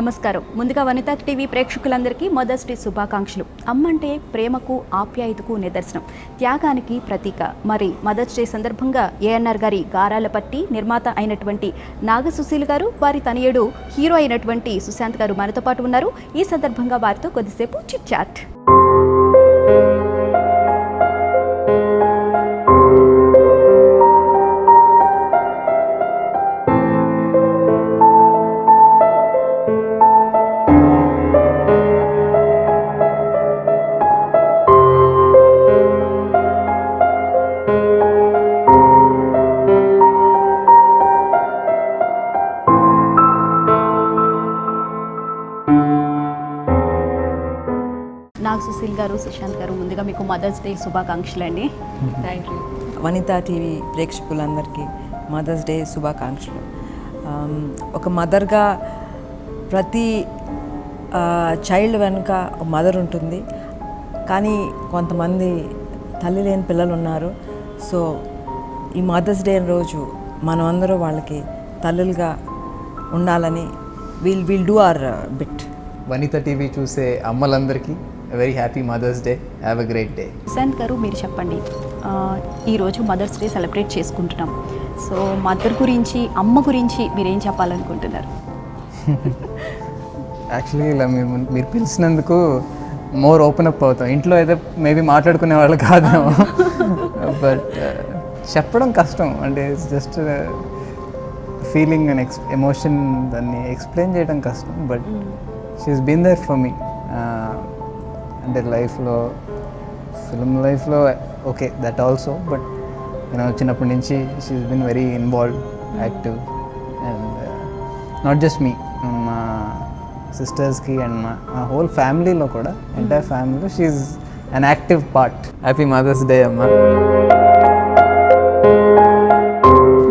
నమస్కారం. ముందుగా వనిత టీవీ ప్రేక్షకులందరికీ మదర్స్ డే శుభాకాంక్షలు. అమ్మంటే ప్రేమకు ఆప్యాయతకు నిదర్శనం, త్యాగానికి ప్రతీక. మరి మదర్స్ డే సందర్భంగా ఏఎన్ఆర్ గారి గారాల పట్టి నిర్మాత అయినటువంటి నాగసుశీల్ గారు, వారి తనయుడు హీరో అయినటువంటి సుశాంత్ గారు మనతో పాటు ఉన్నారు. ఈ సందర్భంగా వారితో కొద్దిసేపు చిట్ చాట్. నాగసుశీల్ గారు, సుశాంత్ గారు, ముందుగా మీకు మదర్స్ డే శుభాకాంక్షలు అండి. Thank you. వనిత టీవీ ప్రేక్షకులందరికీ మదర్స్ డే శుభాకాంక్షలు. ఒక మదర్గా ప్రతి చైల్డ్ వెనుక ఒక మదర్ ఉంటుంది, కానీ కొంతమంది తల్లి లేని పిల్లలు ఉన్నారు. సో ఈ మదర్స్ డే రోజు మనం అందరూ వాళ్ళకి తల్లులుగా ఉండాలని will do our bit. Vanitha TV చూసే అమ్మలందరికీ very happy mother's day. Have a great day. Sushant గారు, మీరు చెప్పండి, ఈరోజు మదర్స్ డే సెలబ్రేట్ చేసుకుంటున్నాం. సో మదర్ గురించి, అమ్మ గురించి మీరేం చెప్పాలనుకుంటున్నారు? యాక్చువల్లీ ఇలా మీరు పిలిచినందుకు మోర్ ఓపెన్ అప్ అవుతాం. ఇంట్లో అయితే మేబీ మాట్లాడుకునే వాళ్ళు కాదేమో, బట్ చెప్పడం కష్టం. అంటే it's just feeling and emotion, దాన్ని ఎక్స్ప్లెయిన్ చేయడం కష్టం. But she's been there for me. అంటే లైఫ్లో, ఫిల్మ్ లైఫ్లో ఓకే దట్ ఆల్సో, బట్ నేను చిన్నప్పటి నుంచి she's been very involved, active. And not just me, మా సిస్టర్స్కి అండ్ మా హోల్ ఫ్యామిలీలో కూడా, ఎంటైర్ ఫ్యామిలీలో she's an active part. Happy mother's day అమ్మ.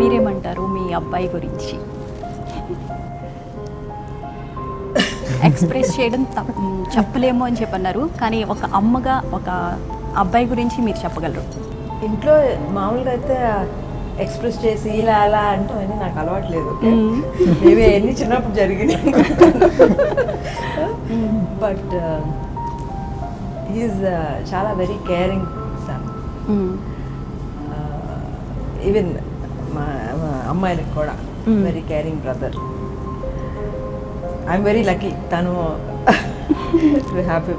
మీరేమంటారు మీ అబ్బాయి గురించి? ఎక్స్ప్రెస్ చేయడం చెప్పలేము అని చెప్పన్నారు, కానీ ఒక అమ్మగా ఒక అబ్బాయి గురించి మీరు చెప్పగలరు? ఇంట్లో మామూలుగా అయితే ఎక్స్ప్రెస్ చేసి ఇలా అలా అంటాం అని నాకు అలవాట్లేదు. ఇవి ఎన్ని చిన్నప్పుడు జరిగినాయి. బట్ హీఈస్ చాలా వెరీ కేరింగ్ సన్. ఈవెన్ మా అమ్మాయిలకు కూడా very caring brother. I'm very lucky తను హ్యాపీ.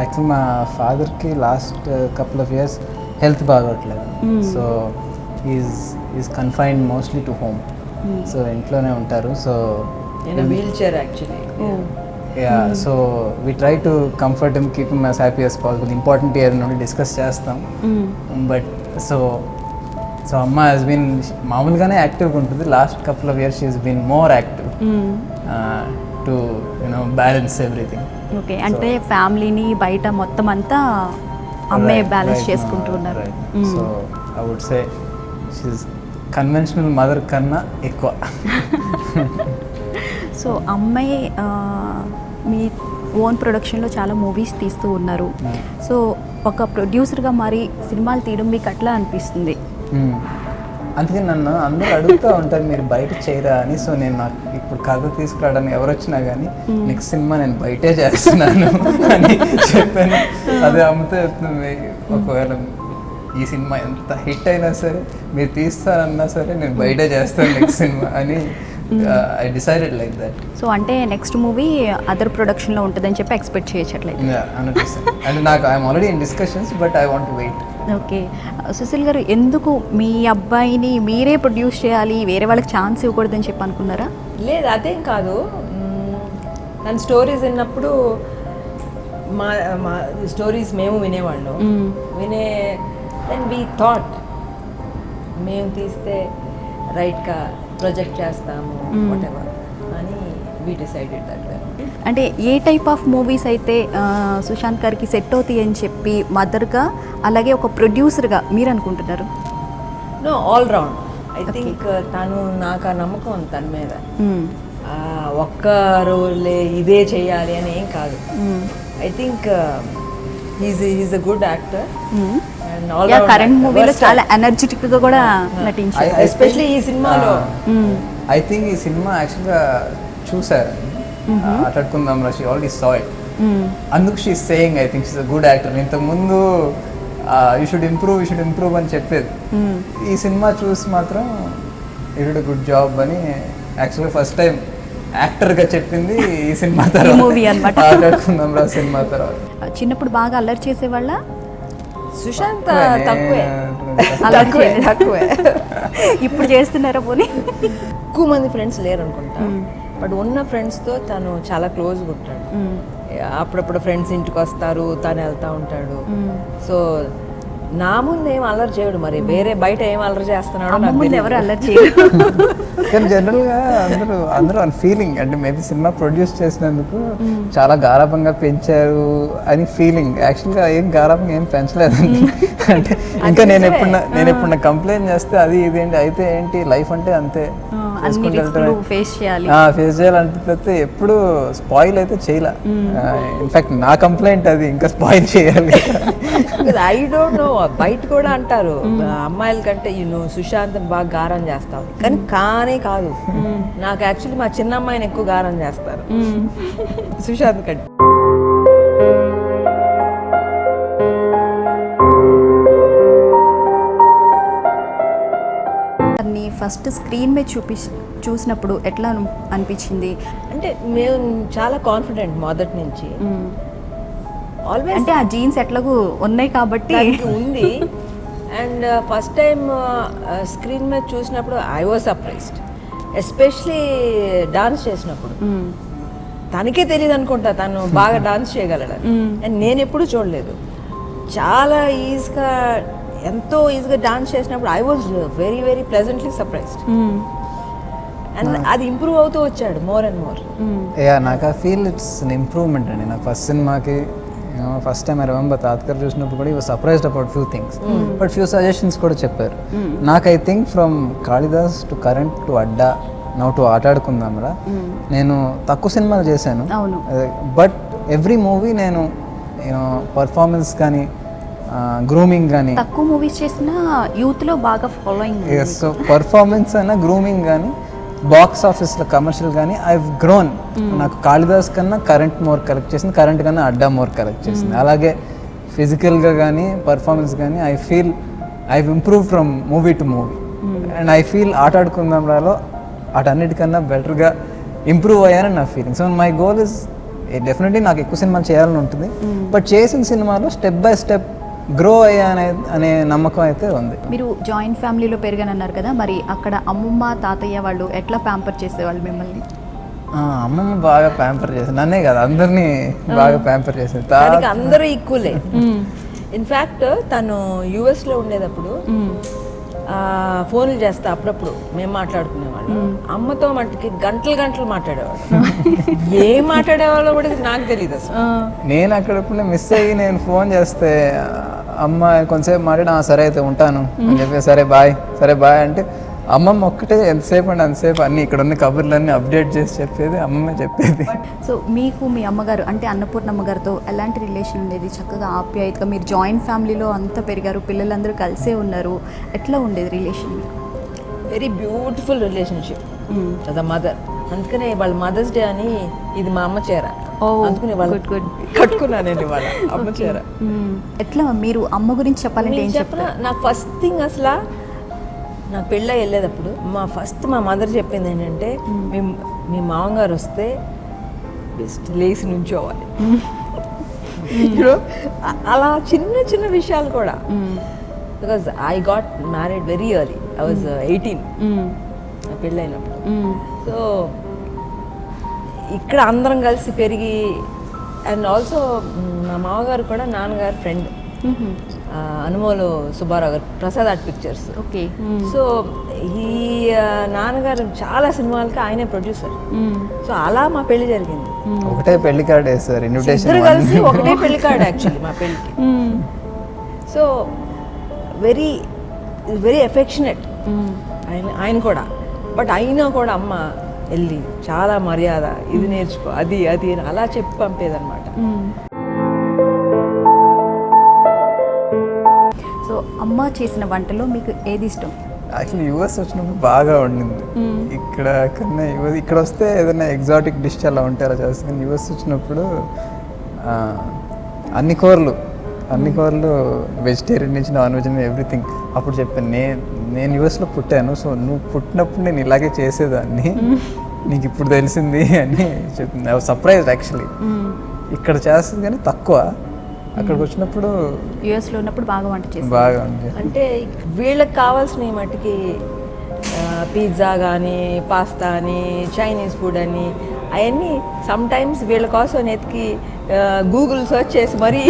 యాక్చువల్లీ మా ఫాదర్కి last couple of years health బాగోట్లేదు. So is confined mostly to home. So ఇంట్లోనే ఉంటారు. So wheelchair actually. So we try to comfort him, keep him as happy as possible. Important year నుండి discuss చేస్తాం. But so అమ్మ has been మామూలుగానే యాక్టివ్గా ఉంటుంది. Last couple of years she has been more active to balance everything. Okay, అంటే ఫ్యామిలీని బయట మొత్తం అంతా అమ్మే బ్యాలెన్స్ చేసుకుంటూ ఉన్నారు. So I would say she is conventional mother కన్నా ఎక్కువ. సో అమ్మాయి మీ ఓన్ ప్రొడక్షన్లో చాలా మూవీస్ తీస్తూ ఉన్నారు. సో ఒక ప్రొడ్యూసర్గా మరి సినిమాలు తీయడం మీకు అట్లా అనిపిస్తుంది? అందుకే నన్ను అందరూ అడుగుతూ ఉంటారు మీరు బయట చేయరా అని. సో నేను నాకు ఇప్పుడు కథ తీసుకురావడానికి ఎవరు వచ్చినా కానీ నెక్స్ట్ సినిమా నేను బయటే చేస్తున్నాను అని చెప్పాను. అదే అమ్ముతే ఒకవేళ ఈ సినిమా ఎంత హిట్ అయినా సరే, మీరు తీస్తారన్నా సరే, నేను బయటే చేస్తాను నెక్స్ట్ సినిమా అని I decided like that. So అంటే నెక్స్ట్ మూవీ అదర్ ప్రొడక్షన్లో ఉంటుందని చెప్పి ఎక్స్పెక్ట్ చేయట్లేదు? అంటే నాకు I'm already in discussions, but I want to wait. Okay, Sushil garu, ఎందుకు మీ అబ్బాయిని మీరే ప్రొడ్యూస్ చేయాలి, వేరే వాళ్ళకి ఛాన్స్ ఇవ్వకూడదని చెప్పి అనుకున్నారా? లేదు, అదేం కాదు. తన స్టోరీస్ విన్నప్పుడు మా స్టోరీస్ మేము వినేవాళ్ళం. దెన్ వీ థాట్ మేము తీస్తే రైట్గా ప్రొజెక్ట్ చేస్తాము వాటెవర్ అని వీ డిసైడెడ్ దట్. అంటే ఏ టైప్ ఆఫ్ మూవీస్ అయితే సుశాంత్ గారికి సెట్ అవుతాయి అని చెప్పి మదర్గా, అలాగే ఒక ప్రొడ్యూసర్గా మీరు అనుకుంటున్నారు? No, all round. I think తను, నాకు ఆ నమ్మకం ఉంది తన మీద. ఒక్క రోలే ఇదే చేయాలి అని ఏం కాదు. I think he's a good actor. Current మూవీలో చాలా ఎనర్జెటిక్ గా కూడా నటించారు, ఎస్పెషల్లీ ఈ సినిమాలో. ఐ థింక్ ఈ సినిమా యాక్చువల్గా చూసారు ఆటాడుకుందాం రా, షీ ఆల్రెడీ సా ఇట్. అందుకు she saying I think she's a good actor. ఇంతకుముందు యూ షుడ్ ఇంప్రూవ్ అని చెప్పేది. ఈ సినిమా చూసి మాత్రం యూ షుడ్ గుడ్ జాబ్ అని యాక్చువల్గా ఫస్ట్ టైం యాక్టర్గా చెప్పింది ఈ సినిమా తర్వాత, మూవీ అన్నమాట. ఆటాడుకుందాం రా సినిమా తర్వాత. చిన్నప్పుడు బాగా అల్లరి చేసేవాళ్ళ? సుశాంత్ తక్కువే అల్లరి చేయలేదు. తక్కువే. ఇప్పుడు చేస్తున్నారా పోనీ? ఎక్కువ మంది ఫ్రెండ్స్ లేరు అనుకుంటా, బట్ ఉన్న ఫ్రెండ్స్తో తను చాలా క్లోజ్గా ఉంటాడు. అప్పుడప్పుడు ఫ్రెండ్స్ ఇంటికి వస్తారు, తను వెళ్తూ ఉంటాడు. సో నా ముందు ఏం అల్లరి చేయడు, మరి వేరే బయట ఏం అల్లరి చేస్తున్నాడో నాకు ముందు తెలీదు. ఎవరు అల్లరి చేయరు. కానీ జనరల్గా అందరూ అని ఫీలింగ్, అంటే మేబీ సినిమా ప్రొడ్యూస్ చేసినందుకు చాలా గారాబంగా పెంచారు అని ఫీలింగ్. యాక్చువల్గా ఏం గారాబంగా ఏం పెంచలేదండి. అంటే ఇంకా నేను ఎప్పుడన్నా కంప్లైంట్ చేస్తే అది ఇదేంటి అయితే ఏంటి, లైఫ్ అంటే అంతే ఫేస్ చేయాలి, ఫేస్ చేయాలనిపిస్తే ఎప్పుడు స్పాయిల్ అయితే చేయలే. ఇన్ఫాక్ట్ నా కంప్లైంట్ అది, ఇంకా స్పాయిల్ చేయాలి. ఐ డోంట్ నో, బయట కూడా అంటారు అమ్మాయిల కంటే సుశాంత్ బాగా గారం చేస్తావు, కానీ కాదు. నాకు యాక్చువల్లీ మా చిన్న అమ్మాయిని ఎక్కువ గారం చేస్తారు సుశాంత్ కంటే. ఫస్ట్ స్క్రీన్ మీద చూసినప్పుడు ఎట్లా అనిపించింది? అంటే మేము చాలా కాన్ఫిడెంట్ మొదటి నుంచి, ఆల్వేస్. అంటే ఆ జీన్స్ ఎట్లాగూ ఉన్నాయి కాబట్టి ఉంది. అండ్ ఫస్ట్ టైం స్క్రీన్ మీద చూసినప్పుడు I was surprised, especially dance చేసినప్పుడు. తనకే తెలియదు అనుకుంటా తను బాగా డాన్స్ చేయగలడు. అండ్ నేను ఎప్పుడూ చూడలేదు. చాలా ఈజీగా, ఎంతో ఈజీగా డాన్స్ చేసినప్పుడు I was very very pleasantly surprised. And అది ఇంప్రూవ్ అవుతూ వచ్చాడు మోర్ అండ్ మోర్. నాకు ఆ ఫీల్ ఇట్స్ అన్ ఇంప్రూవ్మెంట్ అండి. నాకు ఫస్ట్ సినిమాకి ఫస్ట్ టైం ఐ రిమెంబర్ తాత్కర్ చూసినప్పుడు కూడా he was surprised about few things, but few suggestions కూడా చెప్పారు. నాకు I think from Kalidas to current to Adda now to Aatadukundam Raa, నేను తక్కువ సినిమాలు చేశాను, బట్ ఎవ్రీ మూవీ నేను పర్ఫార్మెన్స్ కానీ గ్రూమింగ్ కానీ, తక్కువ మూవీస్ చేసిన యూత్ లో బాగా ఫాలోయింగ్. సో పర్ఫార్మెన్స్ అయినా గ్రూమింగ్ కానీ బాక్స్ ఆఫీస్లో కమర్షియల్ కానీ ఐ గ్రోన్. నాకు కాళిదాస్ కన్నా కరెంట్ మోర్ కలెక్ట్ చేసింది, కరెంట్ కన్నా అడ్డా మోర్ కలెక్ట్ చేసింది. అలాగే ఫిజికల్గా కానీ పర్ఫార్మెన్స్ కానీ I feel I improve from movie to movie. And I feel ఆటాడుకుందాంలో అటన్నిటికన్నా బెటర్గా ఇంప్రూవ్ అయ్యానని నా feeling. So my goal is definitely నాకు ఎక్కువ సినిమాలు చేయాలని ఉంటుంది, బట్ చేసిన సినిమాలో స్టెప్ బై స్టెప్ గ్రో అయ్యా అనే నమ్మకం అయితే ఉంది. మీరు జాయింట్ ఫ్యామిలీలో పెరిగానన్నారు కదా, మరి అక్కడ అమ్మమ్మ తాతయ్య వాళ్ళు ఎట్లా ప్యాంపర్ చేసేవాళ్ళు మిమ్మల్ని? అమ్మమ్మ బాగా ప్యాంపర్ చేసేది, నన్నే కదా అందరినీ బాగా ప్యాంపర్ చేసేది. అందరూ ఈక్వలే. ఇన్ఫ్యాక్ట్ తను యుఎస్లో ఉండేటప్పుడు ఫోన్లు చేస్తా అప్పుడప్పుడు మేము మాట్లాడుకునేవాళ్ళం. అమ్మతో మట్టుకి గంటలు మాట్లాడేవాడు. ఏం మాట్లాడేవాళ్ళో కూడా నాకు తెలియదు అసలు. నేను అక్కడప్పుడు మిస్ అయ్యి నేను ఫోన్ చేస్తే అమ్మ కొంతసేపు మాట్లాడి సరే అయితే ఉంటాను అని చెప్పి సరే బాయ్ అంటే అమ్మమ్మ ఒక్కటే ఎంతసేపు అంటే అంతసేపు అన్ని ఇక్కడ ఉన్న కబుర్లన్నీ అప్డేట్ చేసి చెప్పేది అమ్మమ్మ చెప్పేది. సో మీకు మీ అమ్మగారు అంటే అన్నపూర్ణమ్మ గారితో ఎలాంటి రిలేషన్ ఉండేది? చక్కగా ఆప్యాయతగా మీరు జాయింట్ ఫ్యామిలీలో అంతా పెరిగారు, పిల్లలందరూ కలిసే ఉన్నారు, ఎట్లా ఉండేది relation? Very beautiful relationship the mother. అందుకనే వాళ్ళ మదర్స్ డే అని ఇది మా అమ్మ చీర, అందుకని వాళ్ళు కట్టుకున్నా నేను వాళ్ళ అమ్మ చీర. ఎట్లా మీరు అమ్మ గురించి చెప్పాలంటే ఏం చెప్పరా? నాకు ఫస్ట్ థింగ్ అసలు నాకు పెళ్ళి వెళ్ళేటప్పుడు మా మదర్ చెప్పింది ఏంటంటే మీ మామగారు వస్తే బెస్ట్ లేచి నుంచోవాలి. అలా చిన్న విషయాలు కూడా. Because I got married very early, I was 18 పెళ్ళైనప్పుడు. సో ఇక్కడ అందరం కలిసి పెరిగి, అండ్ ఆల్సో మా మామగారు కూడా నాన్నగారు ఫ్రెండ్, అనుమోలు సుబ్బారావు గారు, Prasad art pictures. Okay. So ఈ నాన్నగారు చాలా సినిమాలకి ఆయనే ప్రొడ్యూసర్. సో అలా మా పెళ్లి జరిగింది. ఒకటే పెళ్లి కార్డ్ వేస్తారు, ఇన్విటేషన్ ఇద్దరు కలిసి ఒకటే పెళ్లి కార్డ్ యాక్చువల్లీ మా పెళ్లికి. సో వెరీ ఎఫెక్షనేట్ ఆయన కూడా. బట్ అయినా కూడా అమ్మ వెళ్ళి చాలా మర్యాద, ఇది నేర్చుకో, అది అలా చెప్పి పంపేదన్నమాట. సో అమ్మ చేసిన వంటలో మీకు ఏది ఇష్టం? యాక్చువల్లీ యూఎస్ వచ్చినప్పుడు బాగా వండింది. ఇక్కడ కన్నా ఇక్కడ వస్తే ఏదైనా ఎగ్జాటిక్ డిష్ అలా ఉంటే అలా చేస్తుంది. కానీ యూఎస్ వచ్చినప్పుడు అన్ని కూరలు వెజిటేరియన్ నుంచి నాన్ వెజ్ ఎవ్రీథింగ్. అప్పుడు చెప్పాను, నేను యూఎస్లో పుట్టాను, సో నువ్వు పుట్టినప్పుడు నేను ఇలాగే చేసేదాన్ని, నీకు ఇప్పుడు తెలిసింది అని చెప్పింది. I was surprised actually. ఇక్కడ చేస్తుంది కానీ తక్కువ, అక్కడికి వచ్చినప్పుడు యూఎస్లో ఉన్నప్పుడు బాగా వంట చేసి బాగా ఉంది. అంటే వీళ్ళకి కావాల్సిన మట్టుకి పిజ్జా కానీ పాస్తా అని చైనీస్ ఫుడ్ అని అవన్నీ సమ్ టైమ్స్ వీళ్ళ కోసం ఎతికి గూగుల్ సెర్చ్ చేసి మరీ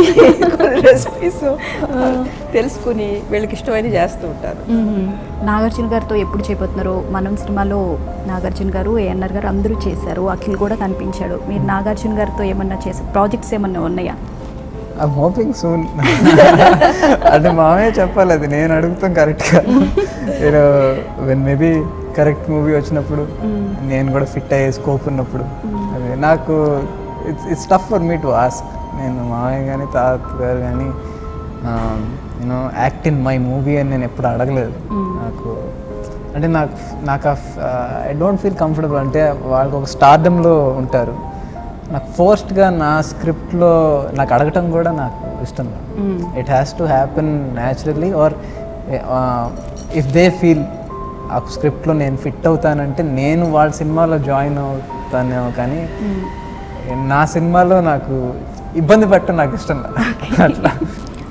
కొన్ని రెసిపీస్ తెలుసుకుని వీళ్ళకి ఇష్టమైనవి చేస్తూ ఉంటారు. నాగార్జున గారితో ఎప్పుడు చేయబోతున్నారు? మనం సినిమాలో నాగార్జున గారు, ఏఎన్ఆర్ గారు అందరూ చేశారు, అఖిల్ కూడా కనిపించాడు. మీరు నాగార్జున గారితో ఏమన్నా చేసే ప్రాజెక్ట్స్ ఏమన్నా ఉన్నాయా? I'm hoping soon. అంటే మామయ్య చెప్పాలి, అది నేను అడుగుతాం కరెక్ట్గా. నేను వెన్ మేబీ కరెక్ట్ మూవీ వచ్చినప్పుడు, నేను కూడా ఫిట్ అయ్యే స్కోప్ ఉన్నప్పుడు, అదే నాకు it's tough for me to ask. నేను మామయ్య కానీ తాత గారు కానీ you know act in my movie అని నేను ఎప్పుడు అడగలేదు. అంటే నాకు ఐ డోంట్ ఫీల్ కంఫర్టబుల్. అంటే వాళ్ళకి ఒక స్టార్డమ్లో ఉంటారు, నాకు ఫోర్స్డ్గా నా స్క్రిప్ట్లో నాకు అడగటం కూడా నాకు ఇష్టం లేదు. It has to happen naturally, or if they feel ఆ స్క్రిప్ట్లో నేను ఫిట్ అవుతానంటే నేను వాళ్ళ సినిమాలో జాయిన్ అవుతానేమో, కానీ నా సినిమాలో నాకు ఇబ్బంది పెట్టడం నాకు ఇష్టం లేదు అట్లా.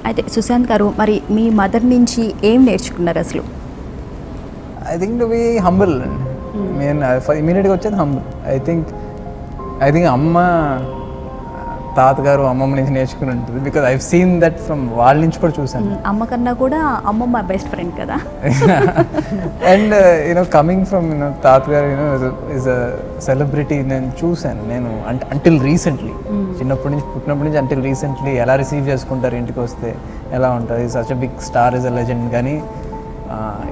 అయితే సుశాంత్ గారు, మరి మీ మదర్ నుంచి ఏం నేర్చుకున్నారు అసలు? I think to be humble. నేను ఇమీడియట్గా వచ్చేది హంబుల్. ఐ థింక్ అమ్మ తాతగారు అమ్మమ్మ నుంచి నేర్చుకుని ఉంటుంది, because I've seen that from వాళ్ళ నుంచి కూడా చూసాను. అమ్మ కన్నా కూడా అమ్మమ్మ బెస్ట్ ఫ్రెండ్ కదా. అండ్ యూనో కమింగ్ ఫ్రమ్ తాతగారు ఈజ్ అ సెలబ్రిటీ నేను చూశాను. నేను అంటిల్ రీసెంట్లీ, పుట్టినప్పటి నుంచి అంటిల్ రీసెంట్లీ ఎలా రిసీవ్ చేసుకుంటారు, ఇంటికి వస్తే ఎలా ఉంటుంది, such a big star is a legend. కానీ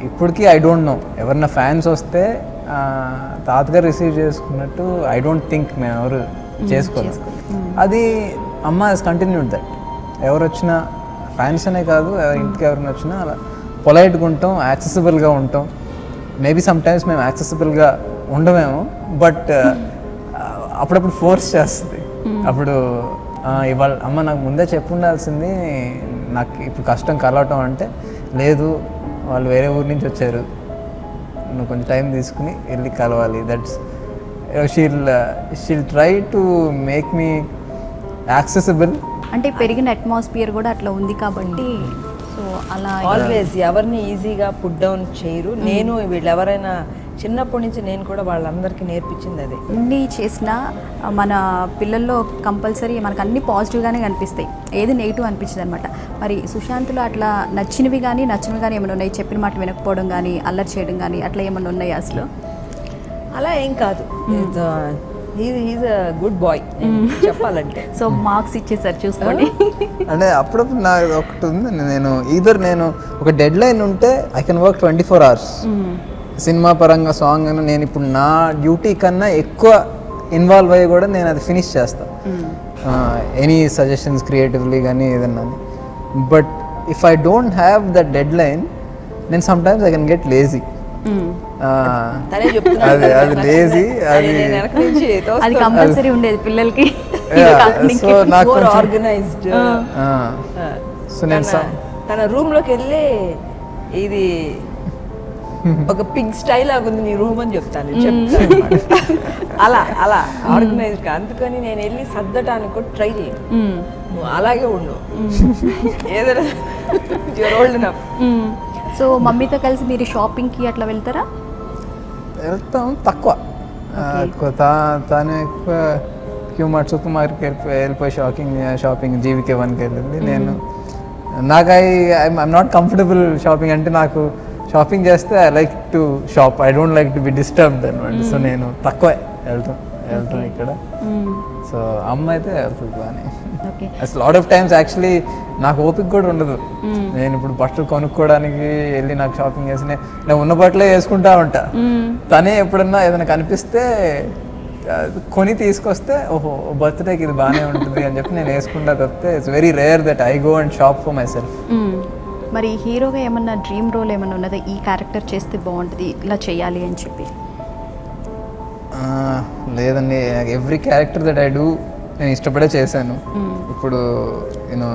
ఇప్పటికీ ఐ డోంట్ నో, ఎవరన్నా ఫ్యాన్స్ వస్తే తాతగారు రిసీవ్ చేసుకున్నట్టు ఐ డోంట్ థింక్ మేము ఎవరు చేసుకోలేదు. అది అమ్మ హస్ కంటిన్యూడ్ దట్. ఎవరు వచ్చినా, ఫ్యాన్స్ అనే కాదు, ఇంటికి ఎవరైనా వచ్చినా అలా పొలైట్గా ఉంటాం, యాక్సెసిబుల్గా ఉంటాం. మేబీ సమ్ టైమ్స్ మేము యాక్సెసిబుల్గా ఉండమేమో, బట్ అప్పుడప్పుడు ఫోర్స్ చేస్తుంది. అప్పుడు ఇవాళ అమ్మ నాకు ముందే చెప్పు ఉండాల్సింది, నాకు ఇప్పుడు కష్టం కలవటం అంటే, లేదు వాళ్ళు వేరే ఊరి నుంచి వచ్చారు, నువ్వు కొంచెం టైం తీసుకుని వెళ్ళి కలవాలి. That's she'll try to make me accessible. అంటే పెరిగిన అట్మాస్ఫియర్ కూడా అట్లా ఉంది కాబట్టి, సో అలా ఆల్వేస్ ఎవరిని ఈజీగా పుట్ డౌన్ చేయరు. నేను వీళ్ళు ఎవరైనా చిన్నప్పటి నుంచి నేను కూడా వాళ్ళందరికీ నేర్పించింది అదే. అన్నీ చేసినా మన పిల్లల్లో కంపల్సరీ మనకు అన్ని పాజిటివ్గానే కనిపిస్తాయి, ఏది నెగిటివ్ అనిపించింది అనమాట. మరి సుశాంత్లో అట్లా నచ్చినవి కానీ ఏమైనా ఉన్నాయి? చెప్పిన మాట వినకపోవడం కానీ, అల్లరి చేయడం కానీ అట్లా ఏమైనా ఉన్నాయి అసలు? అలా ఏం కాదు, ఈజ్ అ గుడ్ బాయ్ చెప్పాలంటే. సో మార్క్స్ ఇచ్చేసారు చూసుకోండి. అంటే అప్పుడప్పుడు నా ఒకటి ఉంది, నేను ఒక డెడ్ లైన్ ఉంటే I can work 24 hours. Cinema పరంగా సాంగ్ అయినా నేను ఇప్పుడు నా డ్యూటీ కన్నా ఎక్కువ ఇన్వాల్వ్ అయ్యి కూడా నేను అది ఫినిష్ చేస్తాను. ఎనీ సజెషన్స్ క్రియేటివ్లీ కానీ ఏదన్నా. But if I don't have that deadline, నేను sometimes I can get lazy. అది లేజీ, అది కంపల్సరీ ఉండేది పిల్లలకి. సో నాకు ఆర్గనైజ్డ్. సో నేను తన రూమ్ లోకి వెళ్ళి ఇది ఒక పిగ్ స్టైల్ లాగుంది నీ రూమ్ అని చెప్తాను అలా ఆర్గనైజ్డ్. అందుకని నేను వెళ్ళి సర్దటానికి కూడా ట్రై చేయను, నువ్వు అలాగే ఉండు, ఏదైనా ఓల్డ్ ఎనఫ్. సో మమ్మీతో కలిసి మీరు షాపింగ్కి అట్లా వెళ్తారా? వెళ్తాం, తక్కువ. తాను ఎక్కువ క్యూమార్ట్ సూపర్ మార్కెట్ వెళ్ళిపోయి షాపింగ్ జీవికే 1కి వెళ్ళింది. నేను ఐఎమ్ నాట్ కంఫర్టబుల్ షాపింగ్. అంటే నాకు షాపింగ్ చేస్తే I like to shop, I don't like to be disturbed అనమాట. సో నేను తక్కువ వెళ్తాం ఇక్కడ. సో అమ్మ అయితే వెళ్తుంది బాగానే. అసలు లాట్ ఆఫ్ టైమ్స్ యాక్చువల్లీ నాకు ఓపిక కూడా ఉండదు. నేను ఇప్పుడు బట్టలు కొనుక్కోవడానికి వెళ్ళి నాకు షాపింగ్ చేసి నేను ఉన్న బట్టలే వేసుకుంటా ఉంటా. తనే ఎప్పుడన్నా ఏదైనా కనిపిస్తే కొని తీసుకొస్తే, ఓహో బర్త్డేకి ఇది బాగానే ఉంటుంది అని చెప్పి నేను వేసుకుంటా తప్పితే it's very rare that I go and shop for my self. మరి హీరోగా ఏమన్నా డ్రీమ్ రోల్ ఏమన్నా ఉన్నదా, ఈ క్యారెక్టర్ చేస్తే బాగుంటుంది ఇలా చేయాలి అని చెప్పి? లేదండి, every character that I do నేను ఇష్టపడే చేశాను. ఇప్పుడు నేను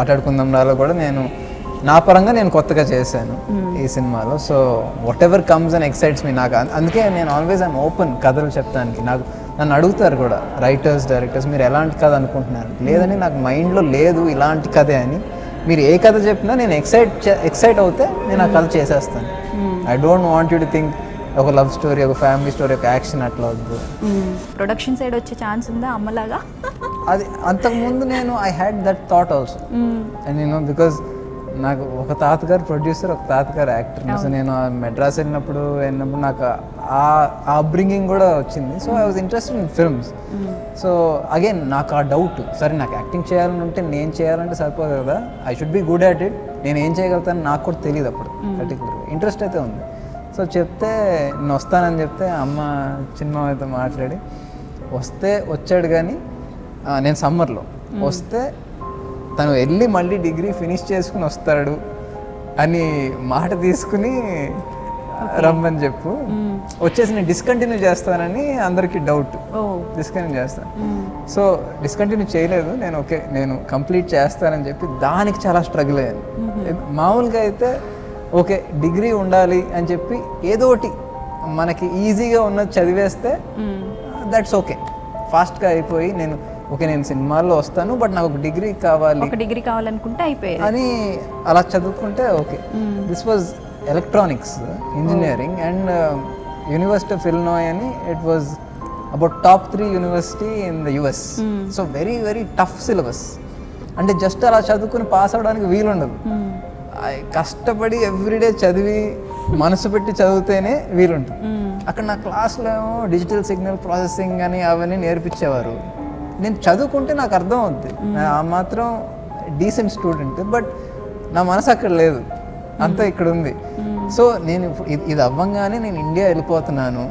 ఆటాడుకుందాం రాలో కూడా నేను నా పరంగా నేను కొత్తగా చేశాను ఈ సినిమాలో. So what ever comes and excites me. నాకు అందుకే నేను ఆల్వేస్ ఐమ్ ఓపెన్ కథలు చెప్తానికి. నన్ను అడుగుతారు కూడా రైటర్స్, డైరెక్టర్స్, మీరు ఎలాంటి కథ అనుకుంటున్నారు? లేదని నాకు మైండ్లో లేదు ఇలాంటి కథే అని. మీరు ఏ కథ చెప్పినా నేను ఎక్సైట్ అవుతే నేను ఆ కథ చేసేస్తాను. I don't want you to think ఒక లవ్ స్టోరీ, ఒక ఫ్యామిలీ స్టోరీ, ఒక యాక్షన్ అట్లా వద్దు. ప్రొడక్షన్ సైడ్ వచ్చే ఛాన్స్ ఉందా అమ్మలాగా? అది అంతకుముందు నేను I had that thought also. And నేను బికాజ్ నాకు ఒక తాతగారు ప్రొడ్యూసర్, ఒక తాతగారు యాక్టర్. సో నేను మెడ్రాస్ వెళ్ళినప్పుడు నాకు ఆ అప్బ్రింగింగ్ కూడా వచ్చింది. So I was interested in films. So again నాకు ఆ డౌట్, సరే నాకు యాక్టింగ్ చేయాలని ఉంటే నేను చేయాలంటే సరిపోదు కదా, I should be good at it. నేను ఏం చేయగలుగుతాను నాకు కూడా తెలియదు అప్పుడు పర్టికులర్గా. ఇంట్రెస్ట్ అయితే ఉంది. సో చెప్తే నేను వస్తానని చెప్తే అమ్మ చిన్నతో మాట్లాడి వచ్చాడు. కానీ నేను సమ్మర్లో వస్తే తను వెళ్ళి మళ్ళీ డిగ్రీ ఫినిష్ చేసుకుని వస్తాడు అని మాట తీసుకుని రమ్మని చెప్పు. వచ్చేసి నేను డిస్కంటిన్యూ చేస్తానని అందరికీ డౌట్, డిస్కంటిన్యూ చేస్తాను. సో డిస్కంటిన్యూ చేయలేదు నేను. ఓకే నేను కంప్లీట్ చేస్తానని చెప్పి దానికి చాలా స్ట్రగుల్ అయ్యాను. మామూలుగా అయితే ఓకే డిగ్రీ ఉండాలి అని చెప్పి ఏదో ఒకటి మనకి ఈజీగా ఉన్నది చదివేస్తే దట్స్ ఓకే, ఫాస్ట్గా అయిపోయి నేను సినిమాల్లో వస్తాను బట్ నాకు ఒక డిగ్రీ కావాలనుకుంటే అయిపోయింది అని అలా చదువుకుంటే okay. This was electronics engineering and university of Illinois అని. It was about top 3 university in the US. So very very tough syllabus. అంటే జస్ట్ అలా చదువుకుని పాస్ అవడానికి వీలుండదు. కష్టపడి ఎవ్రీడే చదివి మనసు పెట్టి చదివితేనే వీలుంటుంది. అక్కడ నా క్లాస్లో ఏమో డిజిటల్ సిగ్నల్ ప్రాసెసింగ్ అని అవన్నీ నేర్పించేవారు. నేను చదువుకుంటే నాకు అర్థం అవుద్ది, ఆ మాత్రం డీసెంట్ స్టూడెంట్. బట్ నా మనసు అక్కడ లేదు, అంతా ఇక్కడ ఉంది. సో నేను ఇది అవ్వంగానే నేను ఇండియా వెళ్ళిపోతున్నాను,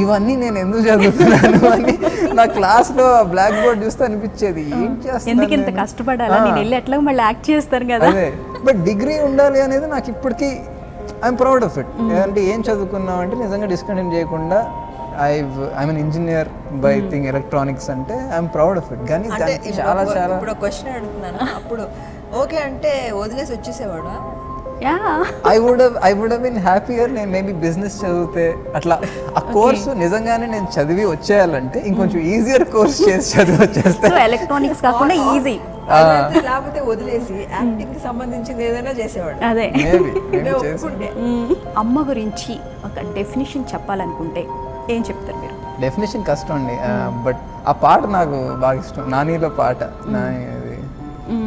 ఇవన్నీ నేను ఎందుకు చదువుతున్నాను అని నా క్లాస్లో బ్లాక్ బోర్డ్ చూస్తే అనిపించేది. ఏం చేస్తాను, ఎంత కష్టపడాలి, నేను వెళ్ళి ఎట్లా మళ్ళీ యాక్ట్ చేస్తాను కదా. అదే, బట్ డిగ్రీ ఉండాలి అనేది నాకు ఇప్పటికీ ఐఎమ్ ప్రౌడ్ ఆఫ్ ఇట్. అంటే ఏం చదువుకున్నావు అంటే నిజంగా డిస్కంటిన్యూ చేయకుండా I'm an engineer by thing electronics అంటే ఐఎమ్ ప్రౌడ్ ఆఫ్ ఇట్. కానీ చాలా చాలా ఇప్పుడు క్వశ్చన్ అడుగుతున్నాను, అప్పుడు ఓకే అంటే వదిలేసి వచ్చేసేవాడు? I would have been happier నేను మేబీ బిజినెస్ చదివితే అట్లా. ఆ కోర్సు నిజంగానే నేను చదివి వచ్చేయాలంటే ఇంకొంచెం ఈజియర్ కోర్స్ చేసి చదివి వచ్చేస్తే ఎలక్ట్రానిక్స్ కాకుండా ఈజీ, లేకపోతే వదిలేసి యాక్టింగ్ కి సంబంధించింది ఏదైనా చేసేవాడు. అదే మేబీ. అమ్మ గురించి ఒక డెఫినేషన్ చెప్పాలనుకుంటే ఏం చెప్తారు మీరు? డెఫినేషన్ కష్టం అండి, బట్ ఆ పాట నాకు బాగా ఇష్టం. నానిలో పాట, నాని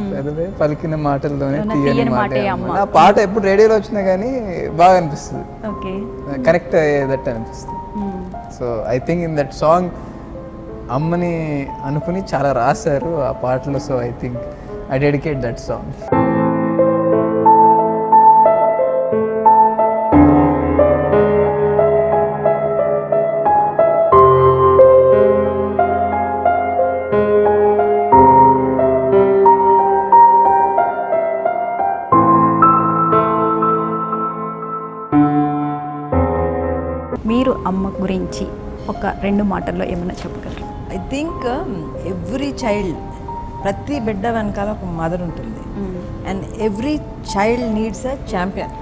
పెదవే పలికిన మాటల్లోనే తీయని మాట. ఆ పాట ఎప్పుడు రేడియోలో వచ్చినా కానీ బాగా అనిపిస్తుంది, కనెక్ట్ అయ్యేదట్టు అనిపిస్తుంది. So I think in that song అమ్మని అనుకుని చాలా రాశారు ఆ పాటలో. So I think I dedicate that song. మీరు అమ్మ గురించి ఒక 2 మాటల్లో ఏమైనా చెప్పగలరు? ఐ థింక్ ఎవ్రీ చైల్డ్, ప్రతి బిడ్డ వెనకాల ఒక మదర్ ఉంటుంది. And every child needs a champion.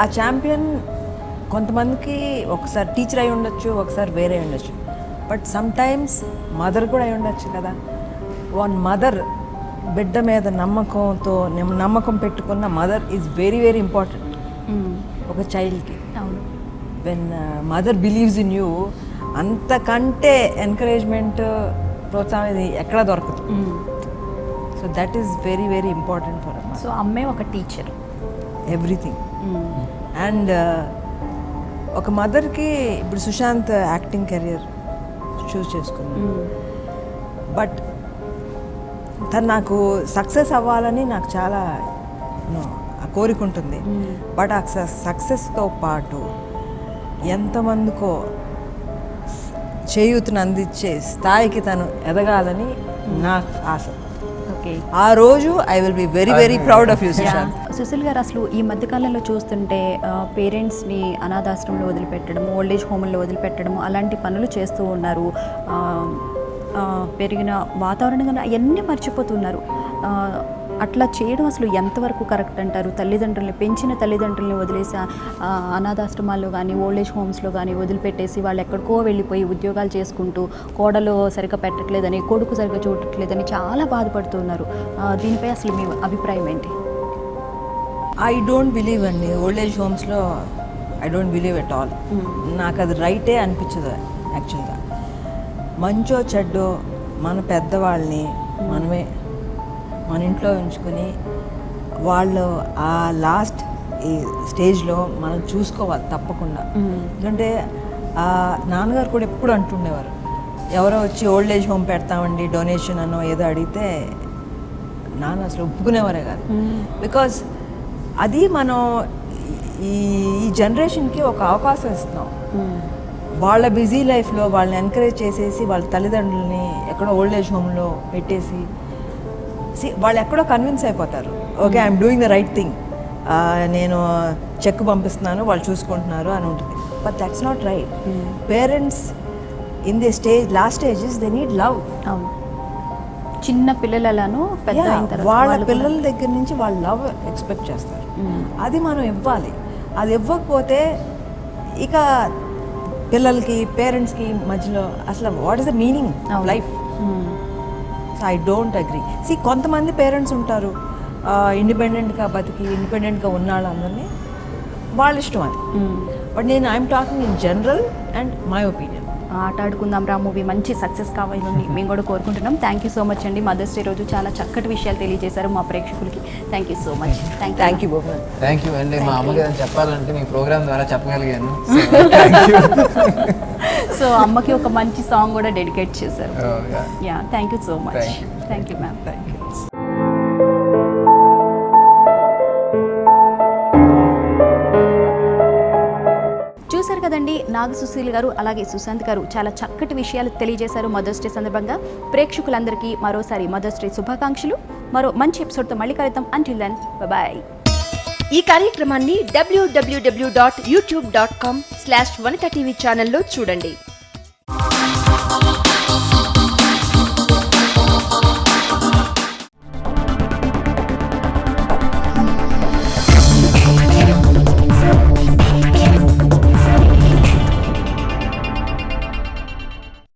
ఆ ఛాంపియన్ కొంతమందికి ఒకసారి టీచర్ అయి ఉండొచ్చు, ఒకసారి వేరే ఉండొచ్చు, బట్ సమ్టైమ్స్ మదర్ కూడా అయి ఉండొచ్చు కదా. వన్ మదర్ బిడ్డ మీద నమ్మకం పెట్టుకున్న mother is very very important ఒక చైల్డ్కి. When mother believes in you, అంతకంటే ఎంకరేజ్మెంట్, ప్రోత్సాహం ఇది ఎక్కడ దొరకదు. So that is very very important for అమ్మ. సో అమ్మే ఒక టీచర్, ఎవ్రీథింగ్. అండ్ ఒక మదర్కి ఇప్పుడు సుశాంత్ యాక్టింగ్ కెరియర్ చూస్ చేసుకున్నాను, బట్ తను నాకు సక్సెస్ అవ్వాలని నాకు చాలా కోరిక ఉంటుంది. బట్ ఆ సక్సెస్తో పాటు ఎంతమందికో చేయూతను అందించే స్థాయికి తను ఎదగాలని నాకు ఆశ. ఓకే. ఆ రోజు I will be very very proud of you Sushant. Sushil garu, అసలు ఈ మధ్యకాలంలో చూస్తుంటే పేరెంట్స్ని అనాథాశ్రమంలో వదిలిపెట్టడము, ఓల్డేజ్ హోమ్లో వదిలిపెట్టడము అలాంటి పనులు చేస్తూ ఉన్నారు. పెరిగిన వాతావరణం అవన్నీ మర్చిపోతున్నారు. అట్లా చేయడం అసలు ఎంతవరకు కరెక్ట్ అంటారు? తల్లిదండ్రుల్ని, పెంచిన తల్లిదండ్రుల్ని వదిలేసి అనాథాశ్రమాల్లో కానీ ఓల్డేజ్ హోమ్స్లో కానీ వదిలిపెట్టేసి వాళ్ళు ఎక్కడికో వెళ్ళిపోయి ఉద్యోగాలు చేసుకుంటూ కోడలు సరిగ్గా పెట్టట్లేదని, కొడుకు సరిగ్గా చూడట్లేదని చాలా బాధపడుతున్నారు. దీనిపై అసలు మీ అభిప్రాయం ఏంటి? ఐ డోంట్ బిలీవ్ అండి ఓల్డేజ్ హోమ్స్లో. I don't believe at all. నాకు అది రైటే అనిపించదు యాక్చువల్గా. మంచో చెడ్డో మన పెద్దవాళ్ళని మనమే మన ఇంట్లో ఉంచుకొని వాళ్ళు ఆ లాస్ట్ ఈ స్టేజ్లో మనం చూసుకోవాలి తప్పకుండా. ఎందుకంటే నాన్నగారు కూడా ఎప్పుడు అంటుండేవారు, ఎవరో వచ్చి ఓల్డ్ ఏజ్ హోమ్ పెడతామండి డొనేషన్ అనో ఏదో అడిగితే నాన్న అసలు ఒప్పుకునేవారే కాదు. బికాజ్ అది మనం ఈ జనరేషన్కి ఒక అవకాశం ఇస్తున్నాం. వాళ్ళ బిజీ లైఫ్లో వాళ్ళని ఎంకరేజ్ చేసేసి వాళ్ళ తల్లిదండ్రులని ఎక్కడో ఓల్డ్ ఏజ్ హోమ్లో పెట్టేసి వాళ్ళు ఎక్కడో కన్విన్స్ అయిపోతారు, okay I'm doing the right thing, నేను చెక్ పంపిస్తున్నాను వాళ్ళు చూసుకుంటున్నారు అని ఉంటుంది. But that's not right. Parents in the stage last stages they need love. అవును, చిన్న పిల్లలను పెద్ద అయిన తర్వాత వాళ్ళ పిల్లల దగ్గర నుంచి వాళ్ళు లవ్ ఎక్స్పెక్ట్ చేస్తారు. అది మనం ఇవ్వాలి. అది ఇవ్వకపోతే ఇక పిల్లలకి పేరెంట్స్కి మధ్యలో అసలు what is the meaning of life? So I don't agree. కొంతమంది పేరెంట్స్ ఉంటారు ఇండిపెండెంట్గా బతికి ఇండిపెండెంట్గా ఉన్న వాళ్ళందరినీ వాళ్ళ ఇష్టం అది. బట్ నేను I'm talking in general and my opinion. ఆట ఆడుకుందాం రా మూవీ మంచి సక్సెస్ కావాలని మేము కూడా కోరుకుంటున్నాం. థ్యాంక్ యూ సో మచ్ అండి. మదర్స్ డే రోజు చాలా చక్కటి విషయాలు తెలియజేశారు మా ప్రేక్షకులకి. Thank you so much. Thank you Boman. Thank you అండి. మా అమ్మకి ఏదైనా చెప్పాలంటే మీ ప్రోగ్రామ్ ద్వారా చెప్పగలిగాను. సో అమ్మకి ఒక మంచి సాంగ్ కూడా డెడికేట్ చేశారు. Yeah, thank you so much. Thank you ma'am. Thank you. చూశారు కదండి, నాగ సుశీల్ గారు అలాగే సుశాంత్ గారు చాలా చక్కటి విషయాలు తెలియజేశారు మదర్స్ డే సందర్భంగా. ప్రేక్షకులందరికీ మరోసారి మదర్స్ డే శుభాకాంక్షలు. మరో మంచి ఎపిసోడ్తో మళ్ళీ కలుద్దాం. Until then bye. ఈ కార్యక్రమాన్ని www.youtube.com/vanitaTV ఛానల్లో చూడండి.